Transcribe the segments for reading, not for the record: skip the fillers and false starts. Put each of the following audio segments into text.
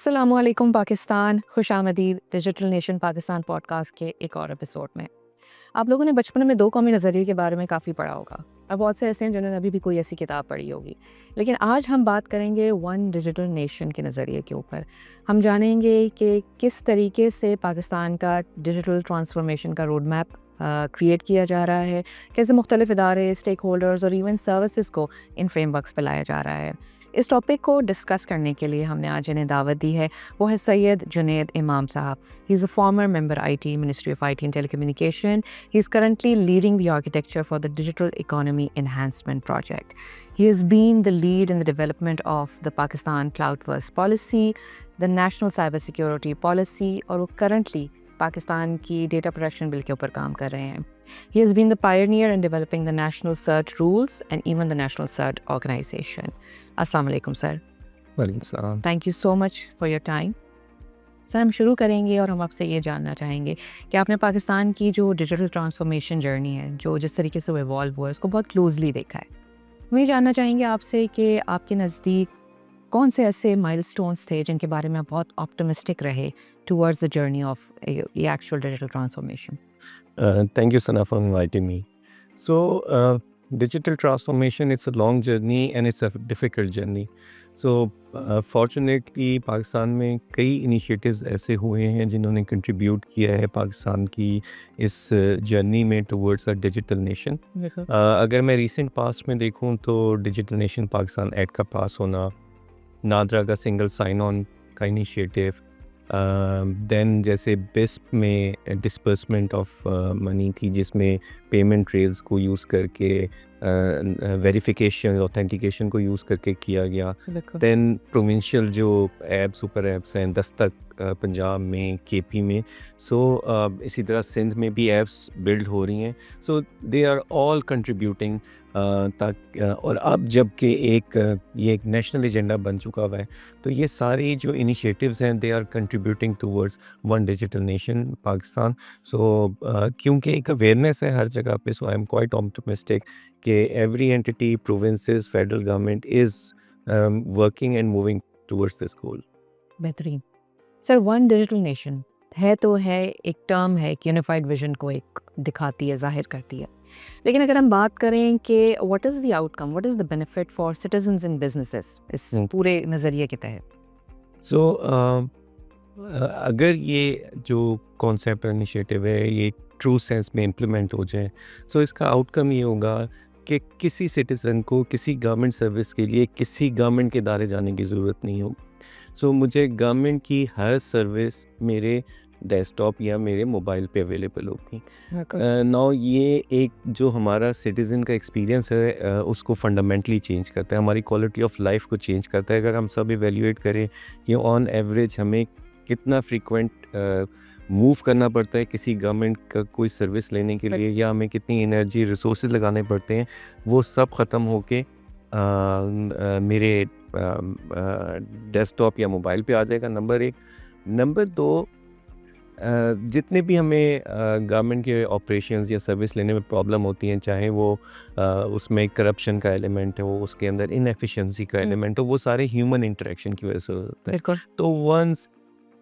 अस्सलामुअलैकुम पाकिस्तान, खुशामदीद digital nation Pakistan podcast के एक और एपिसोड में। आप लोगों ने बचपन में दो कौमी नज़रिए के बारे में काफ़ी पढ़ा होगा और बहुत से ऐसे हैं जिन्होंने अभी भी कोई ऐसी किताब पढ़ी होगी। लेकिन आज हम बात करेंगे वन डिजिटल नेशन के नज़रिए के ऊपर। हम जानेंगे कि किस तरीके से पाकिस्तान का डिजिटल ट्रांसफॉर्मेशन का रोड मैप क्रिएट किया जा रहा है, कैसे मुख्तलिफ इदारे, स्टेक होल्डर्स और इवन सर्विसेज को इन फ्रेमवर्क्स पर लाया जा रहा है। इस टॉपिक को डिस्कस करने के लिए हमने आज इन्हें दावत दी है। वो है सैयद जुनैद इमाम साहब। He is a former member IT ministry of IT and telecommunication. He is currently leading the architecture for the Digital Economy Enhancement Project. He has been the lead in the development of the Pakistan Cloud First Policy, the National Cybersecurity Policy, और वो currently Pakistan की data protection bill के ऊपर काम कर रहे हैं. He has been the pioneer in developing the national CERT rules and even the national CERT organization. Assalamu alaikum, sir. वालेकुम सलाम। Thank you so much for your time. Sir, हम शुरू करेंगे और हम आपसे ये जानना चाहेंगे कि आपने पाकिस्तान की जो डिजिटल ट्रांसफॉर्मेशन जर्नी है, जो जिस तरीके से वो इवॉल्व हुआ है, उसको बहुत क्लोजली देखा है। हम ये जानना चाहेंगे आपसे कि आपके नज़दीक कौन से ऐसे माइलस्टोन्स थे जिनके बारे में आप बहुत ऑप्टिमिस्टिक रहे टुवर्ड्स द जर्नी ऑफ ये actual digital transformation. Thank you, Sana, for inviting me. So, digital transformation, it's a long journey and it's a difficult journey. So, fortunately, Pakistan में कई इनिशिएटिव्स ऐसे हुए हैं जिन्होंने कंट्रीब्यूट किया है पाकिस्तान की इस जर्नी में टुवर्ड्स अ डिजिटल नेशन। अगर मैं रीसेंट पास्ट में देखूं तो डिजिटल नेशन पाकिस्तान एक्ट का पास होना, नादरा का सिंगल साइन ऑन का इनिशिएटिव, देन जैसे बिस्प में डिस्पर्समेंट ऑफ मनी थी जिसमें पेमेंट रेल्स को यूज़ करके वेरिफिकेशन ऑथेंटिकेशन को यूज़ करके किया गया। देन प्रोविंशियल जो ऐप्स सुपर ऐप्स हैं, दस्तक पंजाब में, KP में, सो इसी तरह सिंध में भी ऐप्स बिल्ड हो रही हैं। सो दे आर ऑल कंट्रीब्यूटिंग और अब जबकि ये एक नेशनल एजेंडा बन चुका हुआ है, तो ये सारी जो इनिशिएटिव्स हैं they are contributing towards one digital nation Pakistan. So क्योंकि एक अवेयरनेस है हर जगह पे, so I am quite optimistic कि every entity, provinces, federal government is working and moving towards this goal. बेहतरीन। सर, वन डिजिटल नेशन है तो है, एक टर्म है, एक यूनिफाइड विजन को एक दिखाती है, जाहिर करती है। लेकिन अगर हम बात करें कि what is the outcome, what is the benefit for citizens and businesses इस पूरे नज़रिए के तहत? सो अगर ये जो कॉन्सेप्ट इनिशिएटिव है ये ट्रू सेंस में इम्प्लीमेंट हो जाए, सो इसका आउटकम ये होगा कि किसी सिटीज़न को किसी गवर्नमेंट सर्विस के लिए किसी गवर्नमेंट के इदारे जाने की ज़रूरत नहीं होगी। सो मुझे गवर्नमेंट की हर सर्विस मेरे डेस्कटॉप या मेरे मोबाइल पे अवेलेबल होगी। नाउ ये एक जो हमारा सिटीज़न का एक्सपीरियंस है उसको फंडामेंटली चेंज करता है, हमारी क्वालिटी ऑफ लाइफ को चेंज करता है। अगर हम सब इवेल्युएट करें कि ऑन एवरेज हमें कितना फ्रीक्वेंट मूव करना पड़ता है किसी गवर्नमेंट का कोई सर्विस लेने के लिए, या हमें कितनी एनर्जी रिसोर्सेज लगाने पड़ते हैं, वो सब ख़त्म होके मेरे डेस्कटॉप या मोबाइल पे आ जाएगा, नंबर एक। नंबर दो, जितने भी हमें गवर्नमेंट के ऑपरेशंस या सर्विस लेने में प्रॉब्लम होती हैं, चाहे वो उसमें करप्शन का एलिमेंट है, वो उसके अंदर इनएफिशिएंसी का एलिमेंट हो, वो सारे ह्यूमन इंटरेक्शन की वजह से होता है। तो वंस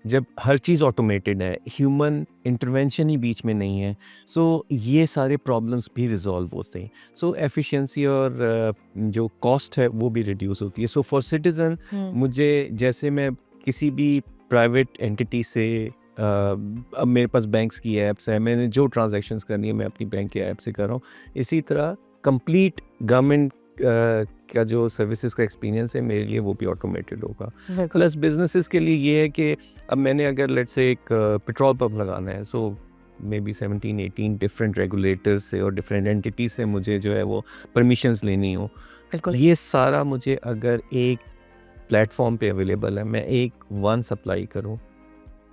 जब हर चीज़ ऑटोमेटेड है, ह्यूमन इंटरवेंशन ही बीच में नहीं है, सो ये सारे प्रॉब्लम्स भी रिजॉल्व होते हैं। सो एफिशिएंसी और जो कॉस्ट है वो भी रिड्यूस होती है। सो फॉर सिटीज़न, मुझे जैसे मैं किसी भी प्राइवेट एंटिटी से अब मेरे पास बैंक्स की ऐप्स हैं, मैंने जो ट्रांजैक्शंस करनी है मैं अपनी बैंक के ऐप से कर रहा हूँ, इसी तरह कंप्लीट गवर्नमेंट का जो सर्विसेज का एक्सपीरियंस है मेरे लिए वो भी ऑटोमेटेड होगा। प्लस बिजनेसेस के लिए ये है कि अब मैंने अगर लेट्स से एक पेट्रोल पंप लगाना है, सो मे बी 17-18 डिफरेंट रेगुलेटर्स से और डिफरेंट एंटिटीज से मुझे जो है वो परमिशंस लेनी हो, ये सारा मुझे अगर एक प्लेटफॉर्म पे अवेलेबल है, मैं एक वन सप्लाई करूँ,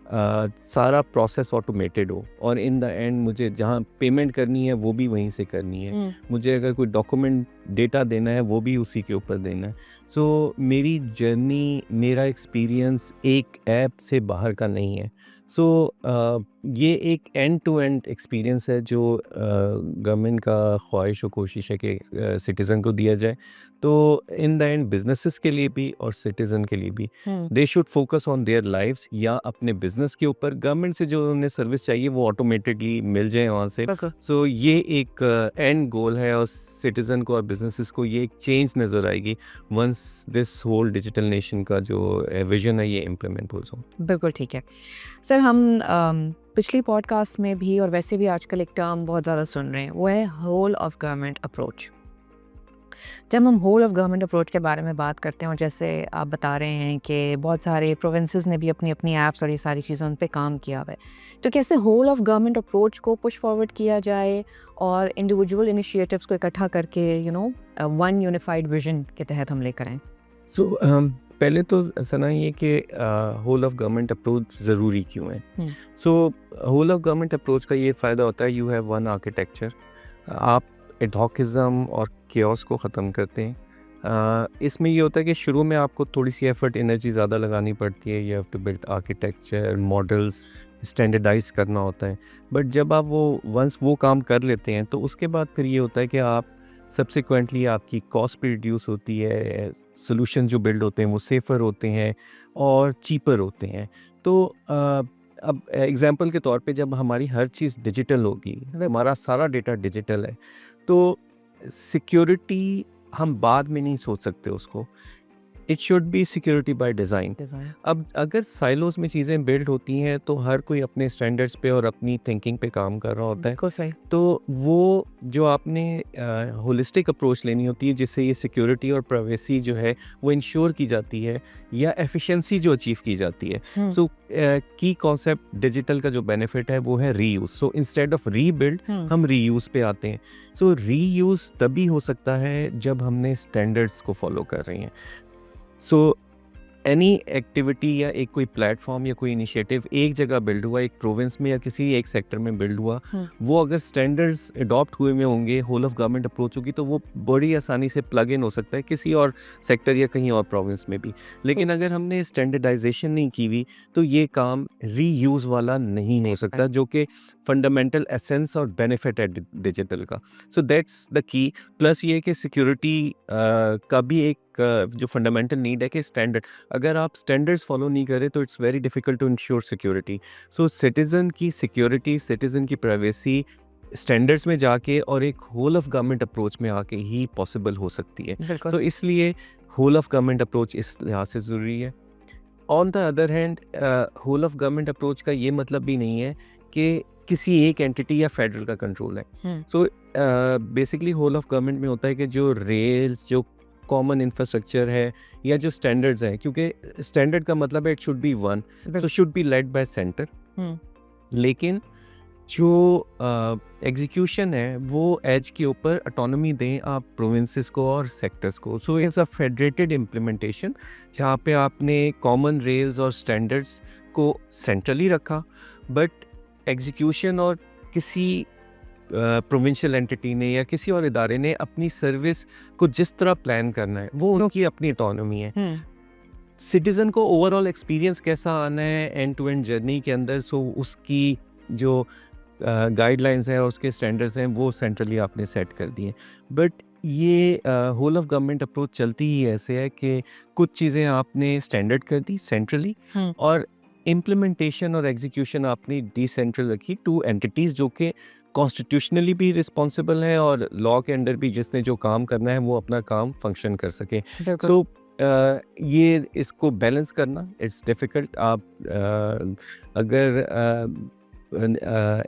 सारा प्रोसेस ऑटोमेटेड हो, और इन द एंड मुझे जहाँ पेमेंट करनी है वो भी वहीं से करनी है, मुझे अगर कोई डॉक्यूमेंट डेटा देना है वो भी उसी के ऊपर देना है। सो मेरी जर्नी, मेरा एक्सपीरियंस एक ऐप से बाहर का नहीं है। सो ये एक एंड टू एंड एक्सपीरियंस है जो गवर्नमेंट का ख्वाहिश और कोशिश है कि सिटीज़न को दिया जाए। तो इन द एंड बिजनेसेस के लिए भी और सिटीज़न के लिए भी they should focus on their lives या अपने बिजनेस के ऊपर। गवर्नमेंट से जो उन्हें सर्विस चाहिए वो ऑटोमेटिकली मिल जाए वहाँ से। बिल्कुल। सो ये एक एंड गोल है और सिटीज़न को और बिजनेसेस को ये एक चेंज नज़र आएगी once this whole digital nation का जो विजन है ये इम्प्लीमेंट हो जाए। बिल्कुल ठीक है। सर हम पिछली पॉडकास्ट में भी और वैसे भी आजकल एक टर्म बहुत ज़्यादा सुन रहे हैं, वो है होल ऑफ गवर्नमेंट अप्रोच। जब हम होल ऑफ गवर्नमेंट अप्रोच के बारे में बात करते हैं और जैसे आप बता रहे हैं कि बहुत सारे प्रोविंसेस ने भी अपनी अपनी ऐप्स और ये सारी चीज़ें उन पे काम किया हुआ है, तो कैसे होल ऑफ गवर्नमेंट अप्रोच को पुश फॉरवर्ड किया जाए और इंडिविजुअल इनिशिएटिव्स को इकट्ठा करके वन यूनिफाइड विजन के तहत हम लेकर आएँ? सो पहले तो सना ये कि होल ऑफ गवर्नमेंट अप्रोच ज़रूरी क्यों है। So whole of government approach का ये फ़ायदा होता है, यू हैव वन आर्किटेक्चर। आप एडहॉकिज्म और केओस को ख़त्म करते हैं। इसमें ये होता है कि शुरू में आपको थोड़ी सी एफर्ट एनर्जी ज़्यादा लगानी पड़ती है। You have to build architecture models, standardise करना होता है। बट जब आप वंस वो काम कर लेते हैं तो उसके बाद फिर ये होता है कि आप सब्सिक्वेंटली आपकी कॉस्ट भी रिड्यूस होती है, सोल्यूशन जो बिल्ड होते हैं वो सेफ़र होते हैं और चीपर होते हैं। तो अब एग्जांपल के तौर पे जब हमारी हर चीज़ डिजिटल होगी, हमारा सारा डेटा डिजिटल है, तो सिक्योरिटी हम बाद में नहीं सोच सकते उसको। It should be security by design. अब अगर साइलोज में चीज़ें बिल्ड होती हैं तो हर कोई अपने स्टैंडर्ड्स पे और अपनी थिंकिंग पे काम कर रहा होता है। बिल्कुल सही। तो वो जो आपने होलिस्टिक अप्रोच लेनी होती है जिससे ये सिक्योरिटी और प्राइवेसी जो है वो इंश्योर की जाती है या एफिशिएंसी जो अचीव की जाती है। सो की कॉन्सेप्ट डिजिटल का जो बेनिफिट है वो है reuse. So instead of rebuild हम रीयूज पे आते हैं। सो रीयूज तभी हो सकता है जब हमने स्टैंडर्ड्स को फॉलो कर रहे हैं। सो एनी एक्टिविटी या एक कोई प्लेटफॉर्म या कोई इनिशिएटिव एक जगह बिल्ड हुआ, एक प्रोविंस में या किसी एक सेक्टर में बिल्ड हुआ, वो अगर स्टैंडर्ड्स अडॉप्ट हुए में होंगे, होल ऑफ गवर्नमेंट अप्रोच होगी, तो वो बड़ी आसानी से प्लग इन हो सकता है किसी और सेक्टर या कहीं और प्रोविंस में भी। लेकिन अगर हमने स्टैंडर्डाइजेशन नहीं की हुई तो ये काम रीयूज़ वाला नहीं हो सकता, जो कि फंडामेंटल एसेंस और बेनिफिट है डिजिटल का। So that's the key. Plus ये कि सिक्योरिटी का भी एक जो फंडामेंटल नीड है कि स्टैंडर्ड, अगर आप स्टैंडर्ड्स फॉलो नहीं करें तो it's very difficult to ensure security. So citizen की सिक्योरिटी, सिटीज़न की प्राइवेसी स्टैंडर्ड्स में जाके और एक होल ऑफ गवर्नमेंट अप्रोच में आके ही पॉसिबल हो सकती है। तो इसलिए होल ऑफ गवर्नमेंट अप्रोच इस लिहाज से ज़रूरी है। On the other hand whole of government approach का ये मतलब भी नहीं है कि किसी एक एंटिटी या फेडरल का कंट्रोल है। So basically whole of government में होता है कि जो रेल्स, जो कॉमन इंफ्रास्ट्रक्चर है या जो स्टैंडर्ड्स हैं, क्योंकि स्टैंडर्ड का मतलब है it should be one, so should be led by centre. लेकिन जो एग्जीक्यूशन है वो एज के ऊपर ऑटोनॉमी दें आप प्रोविंसेस को और सेक्टर्स को। So it's a federated implementation जहाँ पे आपने कॉमन रेल्स और स्टैंडर्ड्स को सेंट्रली रखा, बट एग्जीक्यूशन और किसी प्रोविंशियल एंटिटी ने या किसी और इदारे ने अपनी सर्विस को जिस तरह प्लान करना है वो उनकी अपनी ऑटोनॉमी है। सिटीज़न को ओवरऑल एक्सपीरियंस कैसा आना है एंड टू एंड जर्नी के अंदर, सो उसकी जो गाइडलाइंस हैं और उसके स्टैंडर्ड्स हैं वो सेंट्रली आपने सेट कर दिए। बट ये होल ऑफ गवर्नमेंट अप्रोच चलती ही ऐसे है कि कुछ चीज़ें आपने स्टैंडर्ड कर दी सेंट्रली और इम्प्लीमेंटेशन और एग्जीक्यूशन आपने डिसेंट्रल रखी टू एंटिटीज़ जो कि कॉन्स्टिट्यूशनली भी रिस्पॉन्सिबल हैं और लॉ के अंडर भी जिसने जो काम करना है वो अपना काम फंक्शन कर सके। सो ये इसको बैलेंस करना इट्स डिफ़िकल्ट। आप अगर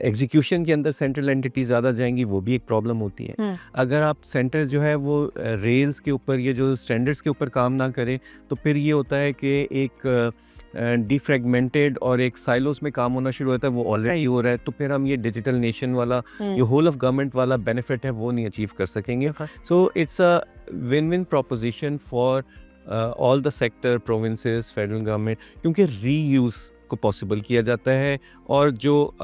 एग्जीक्यूशन के अंदर सेंट्रल एंटिटी ज़्यादा जाएंगी वो भी एक प्रॉब्लम होती है। अगर आप सेंटर जो है वो रेल्स के ऊपर या जो स्टैंडर्ड्स के ऊपर काम ना करें तो फिर ये होता है कि एक डिफ्रेगमेंटेड और एक साइलोस में काम होना शुरू होता है, वो ऑलरेडी हो रहा है। तो फिर हम ये डिजिटल नेशन वाला जो होल ऑफ गवर्नमेंट वाला बेनिफिट है वो नहीं अचीव कर सकेंगे। So it's a win win proposition for all the sector, provinces, federal government, क्योंकि रीयूज़ को पॉसिबल किया जाता है और जो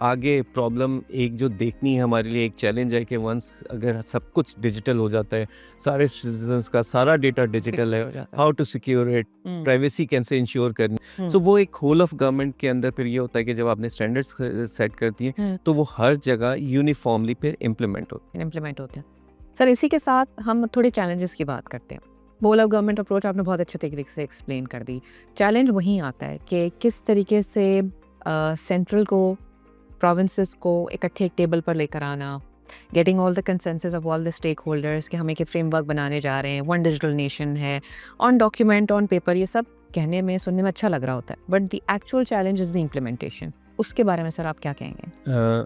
आगे प्रॉब्लम एक जो देखनी है हमारे लिए एक चैलेंज है कि वंस अगर सब कुछ डिजिटल हो जाता है, सारे सिटीजन्स का सारा डेटा डिजिटल है, हो जाता है। How to secure it, privacy कैसे इंश्योर करनी। सो वो एक होल ऑफ गवर्नमेंट के अंदर फिर ये होता है कि जब आपने स्टैंडर्ड्स सेट करती हैं तो वो हर जगह यूनिफॉर्मली फिर इम्प्लीमेंट होते इम्प्लीमेंट होते हैं। सर इसी के साथ हम थोड़े चैलेंजेस की बात करते हैं। होल ऑफ गवर्नमेंट अप्रोच आपने बहुत अच्छे तरीके से एक्सप्लेन कर दी। चैलेंज वहीं आता है कि किस तरीके से सेंट्रल को, प्रोविंसेस को इकट्ठे एक टेबल पर लेकर आना, getting all the consensus of all the stakeholders कि हम एक फ्रेमवर्क बनाने जा रहे हैं, वन डिजिटल नेशन है, ऑन डॉक्यूमेंट, ऑन पेपर, ये सब कहने में, सुनने में अच्छा लग रहा होता है, but the actual challenge is the implementation. उसके बारे में सर आप क्या कहेंगे? हैं।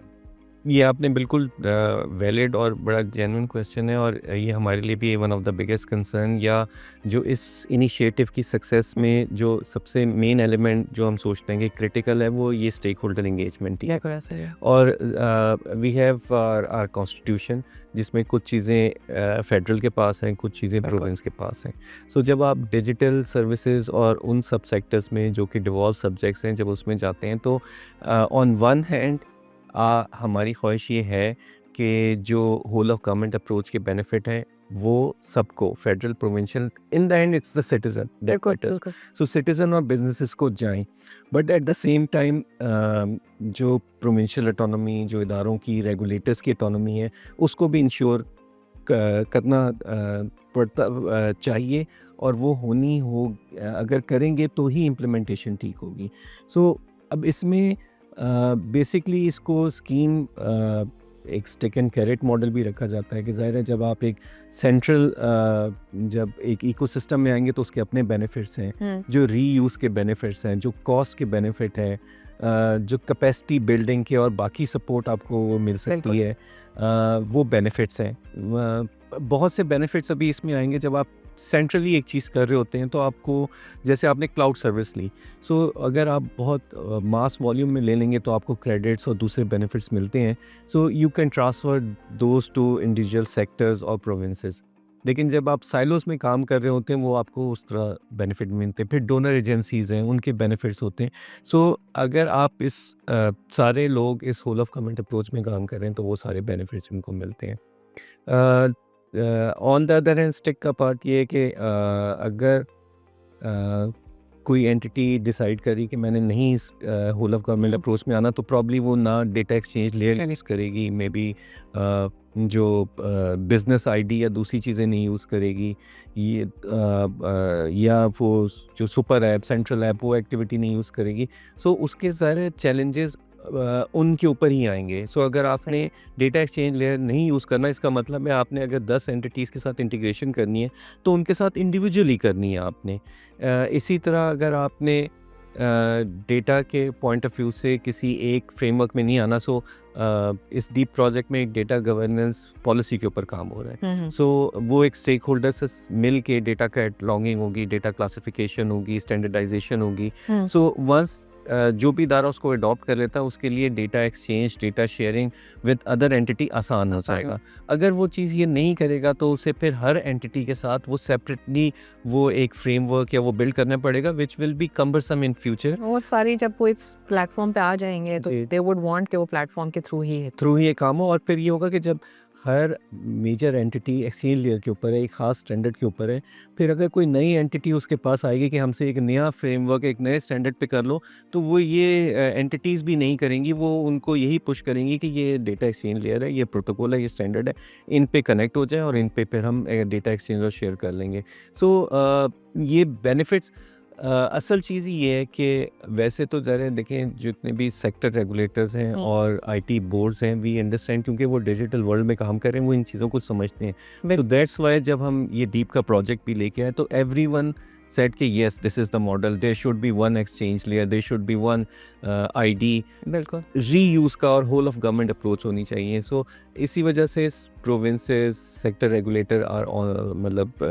ये आपने बिल्कुल वैलिड और बड़ा जेन्युइन क्वेश्चन है, और ये हमारे लिए भी one of the biggest concern, या जो इस इनिशिएटिव की सक्सेस में जो सबसे मेन एलिमेंट जो हम सोचते हैं कि क्रिटिकल है, वो ये स्टेक होल्डर एंगेजमेंट ही है। और वी हैव आवर कॉन्स्टिट्यूशन, जिसमें कुछ चीज़ें फेडरल के पास हैं, कुछ चीज़ें प्रोविंस के पास हैं। सो जब आप डिजिटल सर्विसेज और उन सब सेक्टर्स में जो कि डिवॉल्व सब्जेक्ट्स हैं, जब उसमें जाते हैं तो ऑन वन हैंड हमारी ख्वाहिश ये है कि जो होल ऑफ गवर्नमेंट अप्रोच के बेनिफिट हैं वो सबको, federal, provincial, in the and it's the citizen that matters. So citizen और बिजनेसेस को जाएं, but at the same time जो प्रोविंशियल ऑटोनॉमी, जो इदारों की, रेगुलेटर्स की ऑटोनॉमी है, उसको भी इंश्योर करना पड़ता चाहिए, और वो होनी हो, अगर करेंगे तो ही इम्प्लीमेंटेशन ठीक होगी। सो अब इसमें बेसिकली इसको स्कीम एक स्टिक एंड कैरेट मॉडल भी रखा जाता है कि ज़ाहिर है जब आप एक सेंट्रल जब एक इकोसिस्टम में आएंगे तो उसके अपने बेनिफिट्स हैं, जो रीयूज़ के बेनिफिट्स हैं, जो कॉस्ट के बेनिफिट हैं, जो कैपेसिटी बिल्डिंग के और बाकी सपोर्ट आपको वो मिल सकती है, वो बेनिफिट्स हैं। बहुत से बेनिफिट्स अभी इसमें आएंगे जब आप सेंट्रली एक चीज़ कर रहे होते हैं, तो आपको, जैसे आपने क्लाउड सर्विस ली, सो अगर आप बहुत मास वॉल्यूम में ले लेंगे तो आपको क्रेडिट्स और दूसरे बेनिफिट्स मिलते हैं। So you can transfer those two individual sectors और प्रोविंसेस। लेकिन जब आप साइलोस में काम कर रहे होते हैं, वो आपको उस तरह बेनिफिट मिलते हैं। फिर डोनर एजेंसीज़ हैं, उनके बेनिफिट्स होते हैं। सो अगर आप इस सारे लोग इस होल ऑफ गवर्नमेंट अप्रोच में काम कर रहे हैं तो वो सारे बेनिफिट्स उनको मिलते हैं। On the other hand stick का पार्ट ये है कि अगर कोई एंटिटी डिसाइड करी कि मैंने नहीं इस होल ऑफ गवर्नमेंट अप्रोच में आना, तो प्रॉब्ली वो ना डेटा एक्सचेंज लेयर यूज़ करेगी, मे बी जो बिजनेस आईडी या दूसरी चीज़ें नहीं यूज़ करेगी, ये या वो जो सुपर ऐप, सेंट्रल ऐप, वो एक्टिविटी नहीं यूज़ करेगी। सो उसके सारे चैलेंजेस उनके ऊपर ही आएंगे। सो अगर आपने डेटा एक्सचेंज लेयर नहीं यूज़ करना, इसका मतलब है आपने अगर 10 एंटिटीज़ के साथ इंटीग्रेशन करनी है तो उनके साथ इंडिविजुअली करनी है आपने। इसी तरह अगर आपने डेटा के पॉइंट ऑफ व्यू से किसी एक फ्रेमवर्क में नहीं आना, सो इस डीप प्रोजेक्ट में एक डेटा गवर्नेंस पॉलिसी के ऊपर काम हो रहा है। सो वो एक स्टेक होल्डर से मिल के डेटा कैटलॉगिंग होगी, डेटा क्लासिफिकेशन होगी, स्टैंडर्डाइजेशन होगी। सो वंस जो भी इदारा उसको अडॉप्ट कर लेता है, उसके लिए data exchange, data sharing with other entity आसान हो जाएगा। अगर वो चीज़ ये नहीं करेगा तो उसे फिर हर एंटिटी के साथ वो सेपरेटली वो एक फ्रेमवर्क या वो बिल्ड करना पड़ेगा, which will be cumbersome in future. और सारी जब वो इस प्लेटफॉर्म पे आ जाएंगे तो दे वुड वांट कि वो प्लेटफॉर्म के थ्रू ही ये काम हो। और फिर ये होगा कि जब हर मेजर एंटिटी एक्सचेंज लेयर के ऊपर है, एक ख़ास स्टैंडर्ड के ऊपर है, फिर अगर कोई नई एंटिटी उसके पास आएगी कि हमसे एक नया फ्रेमवर्क, एक नए स्टैंडर्ड पे कर लो, तो वो ये एंटिटीज़ भी नहीं करेंगी, वो उनको यही पुश करेंगी कि ये डेटा एक्सचेंज लेयर है, ये प्रोटोकॉल है, ये स्टैंडर्ड है, इन पे कनेक्ट हो जाए और इन पे फिर हम डेटा एक्सचेंज और शेयर कर लेंगे। सो ये बेनिफिट्स, असल चीज़ ये है कि वैसे तो ज़रा देखें, जितने भी सेक्टर रेगुलेटर्स हैं और आईटी बोर्ड्स हैं, वी अंडरस्टैंड, क्योंकि वो डिजिटल वर्ल्ड में काम कर रहे हैं, वो इन चीज़ों को समझते हैं। तो दैट्स वाई जब हम ये डीप का प्रोजेक्ट भी लेके आए तो एवरीवन सेड कि yes, this is the model, there should be one exchange layer, there should be one ID, बिल्कुल रीयूज़ का और होल ऑफ गवर्नमेंट अप्रोच होनी चाहिए। सो इसी वजह से प्रोविंसेस, सेक्टर रेगुलेटर आर मतलब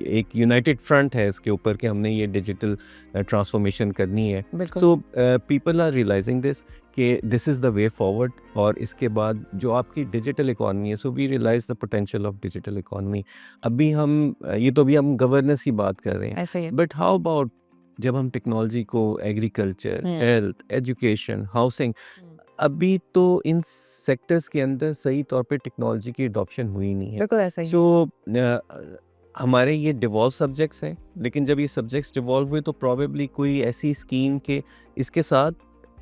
एक यूनाइटेड फ्रंट है इसके ऊपर कि हमने ये डिजिटल ट्रांसफॉर्मेशन करनी है। So people are realizing this कि this is the way forward. और इसके बाद जो आपकी डिजिटल इकॉनमी है, so we realize the potential of digital economy. अभी हम ये तो अभी हम गवर्नेंस की बात कर रहे हैं, बट हाउ अबाउट जब हम टेक्नोलॉजी को एग्रीकल्चर, हेल्थ, एजुकेशन, हाउसिंग, अभी तो इन सेक्टर्स के अंदर सही तौर पे टेक्नोलॉजी की अडॉप्शन हुई नहीं है। बिल्कुल ऐसा ही। सो हमारे ये डिवॉल्व सब्जेक्ट्स हैं, लेकिन जब ये सब्जेक्ट्स डिवॉल्व हुए तो प्रोबेबली कोई ऐसी स्कीम के इसके साथ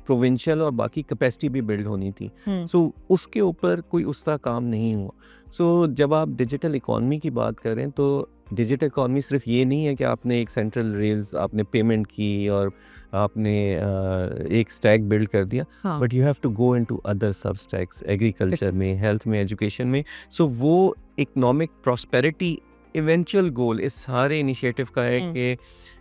प्रोविंशियल और बाकी कैपेसिटी भी बिल्ड होनी थी। हुँ, सो उसके ऊपर कोई उस तरह काम नहीं हुआ। सो जब आप डिजिटल इकॉनमी की बात करें तो डिजिटल इकॉनमी सिर्फ ये नहीं है कि आपने एक सेंट्रल रेल्स आपने पेमेंट की और आपने एक स्टैक बिल्ड कर दिया, हाँ, but you have to go into other sub stacks, agriculture में, हेल्थ में, एजुकेशन में। सो वो इकोनॉमिक प्रॉस्पेरिटी इवेंचुअल गोल इस सारे इनिशिएटिव का है हुँ, कि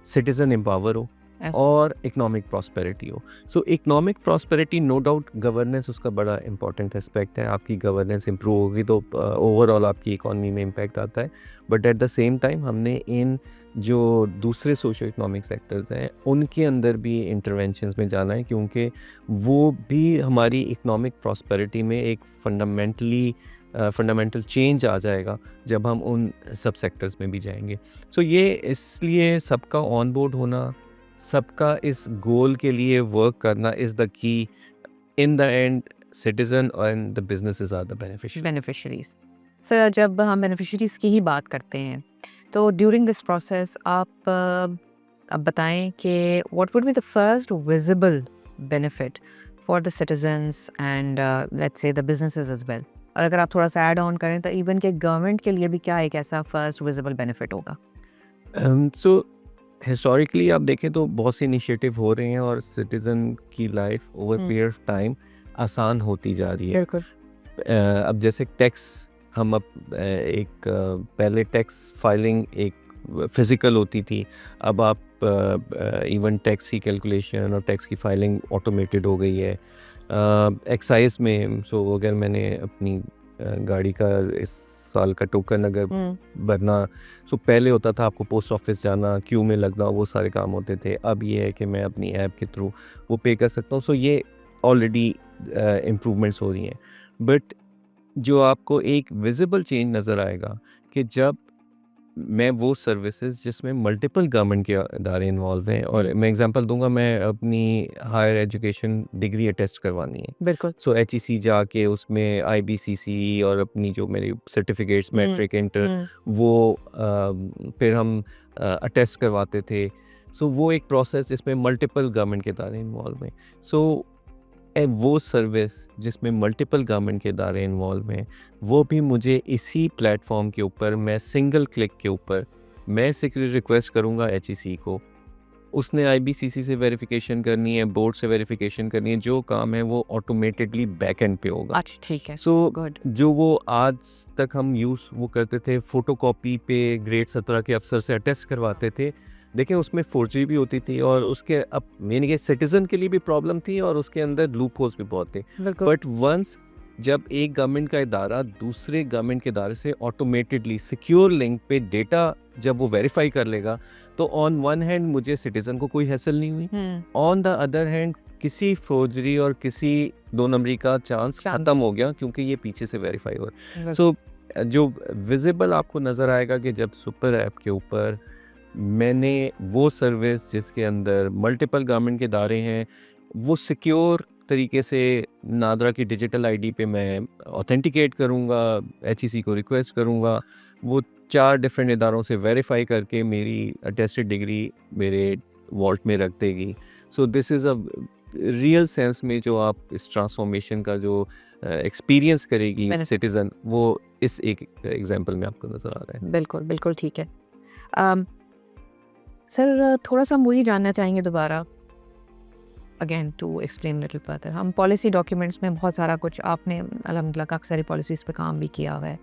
सिटीजन एम्पावर हो ऐसा। और इकोनॉमिक प्रॉस्पेरिटी हो। So economic prosperity no doubt governance उसका बड़ा इंपॉर्टेंट एस्पेक्ट है। आपकी गवर्नेंस इंप्रूव होगी तो ओवरऑल आपकी इकॉनमी में इम्पैक्ट आता है। But at the same time हमने इन जो दूसरे सोशो इकोनॉमिक सेक्टर्स हैं उनके अंदर भी इंटरवेंशंस में जाना है, क्योंकि वो भी हमारी इकोनॉमिक प्रॉस्पेरिटी में एक फंडामेंटल चेंज आ जाएगा जब हम उन सब सेक्टर्स में भी जाएंगे। सो ये इसलिए सबका ऑन बोर्ड होना, सबका इस गोल के लिए वर्क करना is the key. In the end citizen and the businesses are the beneficial. Beneficiaries. Sir जब हम बेनिफिशरीज़ की ही बात करते हैं, तो ड्यूरिंग दिस प्रोसेस आप बताएँ कि what would be the first visible benefit for the citizens and let's say the businesses as well? और अगर आप थोड़ा-सा ऐड ऑन करें तो इवन कि गवर्नमेंट के लिए भी क्या एक ऐसा फर्स्ट विज़िबल बेनिफिट होगा? सो हिस्टोरिकली आप देखें तो बहुत से इनिशिएटिव हो रहे हैं और सिटीज़न की life over hmm, period of time आसान होती जा रही है। बिल्कुल। अब जैसे टैक्स हम पहले टैक्स फाइलिंग एक फिज़िकल होती थी, अब आप इवन टैक्स की कैलकुलेशन और टैक्स की फाइलिंग ऑटोमेटेड हो गई है। एक्साइज़ में अगर मैंने अपनी गाड़ी का इस साल का टोकन अगर हुँ, भरना, पहले होता था आपको पोस्ट ऑफिस जाना, क्यू में लगना, वो सारे काम होते थे। अब ये है कि मैं अपनी ऐप के थ्रू वो पे कर सकता हूँ। सो ये ऑलरेडी इम्प्रूवमेंट्स हो रही हैं। बट जो आपको एक विजिबल चेंज नज़र आएगा कि जब मैं वो सर्विसेज जिसमें मल्टीपल गवर्नमेंट के इदारे इन्वॉल्व हैं, और हुँ, मैं एग्जांपल दूंगा, मैं अपनी हायर एजुकेशन डिग्री अटेस्ट करवानी है। बिल्कुल। सो HEC जाके उसमें IBCC और अपनी जो मेरी सर्टिफिकेट्स हुँ, मैट्रिक इंटर हुँ, वो फिर हम अटेस्ट करवाते थे। सो वो एक प्रोसेस जिसमें मल्टीपल गवर्नमेंट के इदारे इन्वॉल्व हैं। सो वो सर्विस जिसमें मल्टीपल गवर्नमेंट के इदारे इन्वॉल्व हैं, वो भी मुझे इसी प्लेटफॉर्म के ऊपर मैं सिंगल क्लिक के ऊपर मैं सिक्योरिटी रिक्वेस्ट करूँगा HEC को, उसने IBCC से वेरिफिकेशन करनी है, बोर्ड से वेरिफिकेशन करनी है, जो काम है वो ऑटोमेटेडली बैक एंड पे होगा। अच्छा ठीक है, सो गुड। जो वो आज तक हम यूज़ वो करते थे, फोटोकॉपी पे ग्रेड 17 के अफसर से अटेस्ट करवाते थे। देखिए उसमें फोर्जरी भी होती थी और उसके अब यानी कि सिटीज़न के लिए भी प्रॉब्लम थी और उसके अंदर लूप होल्स भी बहुत थे। बिल्कुल। बट वंस जब एक गवर्नमेंट का इदारा दूसरे गवर्नमेंट के इदारे से ऑटोमेटेडली सिक्योर लिंक पे डेटा जब वो वेरीफाई कर लेगा, तो ऑन वन हैंड मुझे सिटीज़न को कोई हैसल नहीं हुई, हुँ, ऑन द अदर हैंड किसी फोर्जरी और किसी दो नंबरी का चांस चांस ख़त्म हो गया, क्योंकि ये पीछे से वेरीफाई हो रहा है। बिल सो जो विजिबल आपको नज़र आएगा कि जब सुपर ऐप के ऊपर मैंने वो सर्विस जिसके अंदर मल्टीपल गवर्नमेंट के इदारे हैं, वो सिक्योर तरीके से नादरा की डिजिटल आईडी पे मैं ऑथेंटिकेट करूँगा, HEC को रिक्वेस्ट करूँगा, वो 4 डिफरेंट इदारों से वेरीफाई करके मेरी अटेस्टेड डिग्री मेरे वॉल्ट में रख देगी। So this is a real sense में जो आप इस ट्रांसफॉर्मेशन का जो एक्सपीरियंस करेगी मैंने सिटीज़न, वो इस एक एग्जांपल में आपको नज़र आ रहा है। बिल्कुल, बिल्कुल ठीक है। अम, सर थोड़ा-सा हम वही जानना चाहेंगे दोबारा again to explain little further. हम पॉलिसी डॉक्यूमेंट्स में बहुत सारा कुछ आपने अल्हम्दुलिल्लाह काफ़ी सारी पॉलिसीज़ पे काम भी किया हुआ है।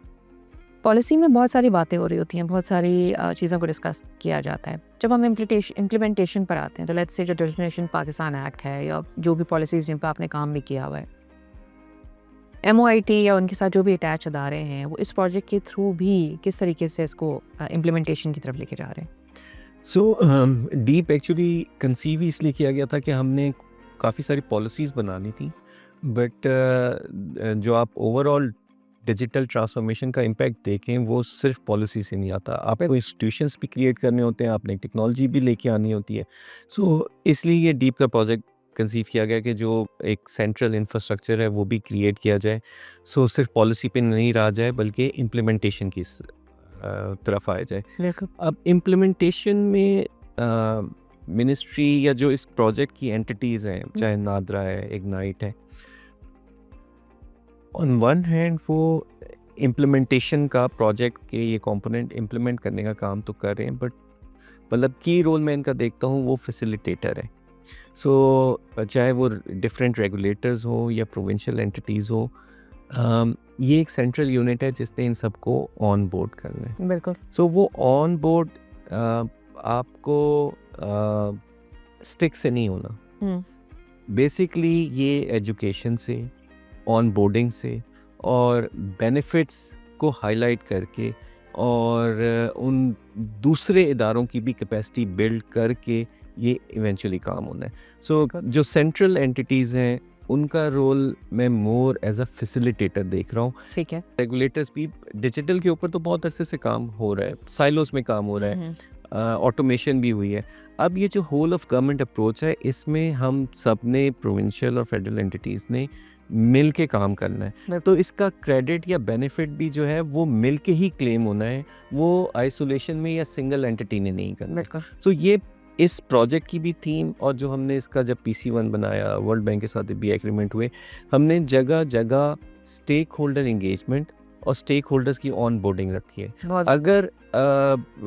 पॉलिसी में बहुत सारी बातें हो रही होती हैं, बहुत सारी चीज़ों को डिस्कस किया जाता है। जब हम इम्प्लीमेंटेशन पर आते हैं तो लेट्स से जो डिजिटल नेशन पाकिस्तान एक्ट है या जो भी पॉलिसीज़ जिन पर आपने काम भी किया हुआ है, MOIT या उनके साथ जो भी अटैच अदारे हैं, वो इस प्रोजेक्ट के थ्रू भी किस तरीके से इसको इम्प्लीमेंटेशन की तरफ लेके जा रहे हैं? सो डीप एक्चुअली कंसीव इसलिए किया गया था कि हमने काफ़ी सारी पॉलिसीज़ बनानी थी, बट जो आप ओवरऑल डिजिटल ट्रांसफॉर्मेशन का इम्पैक्ट देखें वो सिर्फ पॉलिसी से नहीं आता, आपको इंस्टीट्यूशंस भी क्रिएट करने होते हैं, आपने टेक्नोलॉजी भी लेके आनी होती है। सो इसलिए ये डीप का प्रोजेक्ट कंसीव किया गया कि जो एक सेंट्रल इंफ्रास्ट्रक्चर है वो भी क्रिएट किया जाए, सो सिर्फ पॉलिसी पे नहीं रहा जाए बल्कि इम्प्लीमेंटेशन की तरफ आया जाए। बिल्कुल। अब इम्प्लीमेंटेशन में मिनिस्ट्री या जो इस प्रोजेक्ट की एंटिटीज़ हैं, चाहे नादरा है, इग्नाइट है, ऑन वन हैंड वो इम्प्लीमेंटेशन का प्रोजेक्ट के ये कंपोनेंट इम्प्लीमेंट करने का काम तो कर रहे हैं, बट मतलब की रोल मैं इनका देखता हूँ वो फैसिलिटेटर है। सो चाहे वो डिफरेंट रेगुलेटर्स हो या प्रोविंशियल एंटिटीज़ हो, ये एक सेंट्रल यूनिट है जिसने इन सबको ऑन बोर्ड करना है। बिल्कुल। सो वो ऑन बोर्ड आपको स्टिक से नहीं होना, बेसिकली ये एजुकेशन से, ऑन बोर्डिंग से और बेनिफिट्स को हाईलाइट करके और उन दूसरे इदारों की भी कैपेसिटी बिल्ड करके ये इवेंचुअली काम होना है। सो जो सेंट्रल एंटिटीज़ हैं उनका रोल मैं मोर एज अ फैसिलिटेटर देख रहा हूँ। ठीक है। रेगुलेटर्स भी डिजिटल के ऊपर तो बहुत अरसे से काम हो रहा है, साइलोस में काम हो रहा है, ऑटोमेशन भी हुई है। अब ये जो होल ऑफ गवर्नमेंट अप्रोच है इसमें हम सब ने प्रोविंशियल और फेडरल एंटिटीज़ ने मिल के काम करना है, तो इसका क्रेडिट या बेनिफिट भी जो है वो मिल के ही क्लेम होना है, वो आइसोलेशन में या सिंगल एंटिटी ने नहीं करना। बिल्कुल। सो ये इस प्रोजेक्ट की भी थीम और जो हमने इसका जब PC1 बनाया, वर्ल्ड बैंक के साथ भी एग्रीमेंट हुए, हमने जगह जगह स्टेक होल्डर इंगेजमेंट और स्टेक होल्डर्स की ऑन बोर्डिंग रखी है। अगर